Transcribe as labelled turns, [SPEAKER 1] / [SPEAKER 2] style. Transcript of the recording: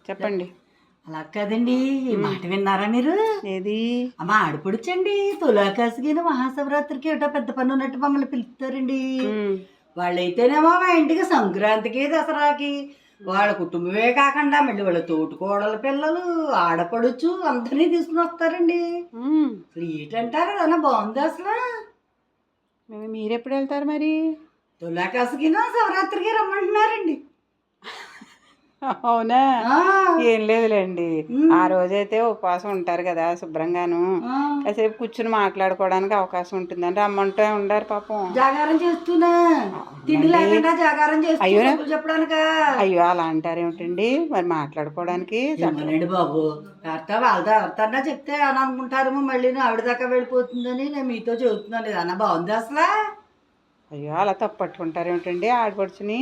[SPEAKER 1] చెప్పండి.
[SPEAKER 2] అలా కదండి, ఈ మాట విన్నారా మీరు?
[SPEAKER 1] ఏది?
[SPEAKER 2] మా ఆడపడుచండి తులాకాశిగిన మహాశివరాత్రికి ఏటో పెద్ద పని ఉన్నట్టు మమ్మల్ని పిలుస్తారండి. వాళ్ళైతేనేమో మా ఇంటికి సంక్రాంతికి దసరాకి వాళ్ళ కుటుంబమే కాకుండా మళ్ళీ వాళ్ళ తోటికోడల పిల్లలు ఆడపడుచు అందరినీ తీసుకుని వస్తారండి. ఏంటంటారు అలా బాగుంది అసలు.
[SPEAKER 1] మీరెప్పుడు వెళ్తారు మరి?
[SPEAKER 2] తులాకాశిగిన శివరాత్రికి రమ్మంటున్నారండి.
[SPEAKER 1] అవునా? ఏం లేదులేండి, ఆ రోజైతే ఉపవాసం ఉంటారు కదా శుభ్రంగాను, కాసేపు కూర్చుని మాట్లాడుకోవడానికి అవకాశం ఉంటుందని రమ్మంటే ఉండారు పాపం.
[SPEAKER 2] జాగారం చేస్తున్నా తిండి లేకుండా జాగారం చేస్తూ చెప్పడానిక.
[SPEAKER 1] అయ్యో అలా అంటారు ఏమిటండి మరి మాట్లాడుకోవడానికి.
[SPEAKER 2] చెప్పనండి బాబు, వాళ్ళతో ఎవరితోన్నా చెప్తే అని అనుకుంటారేమో మళ్ళీ ఆవిడ దాకా వెళ్ళిపోతుందని నేను మీతో చెబుతున్నాను. ఏదన్నా బాగుంది అసలు.
[SPEAKER 1] అయ్యో అలా తప్పు పట్టుకుంటారు ఏమిటండి ఆడపడుచుని.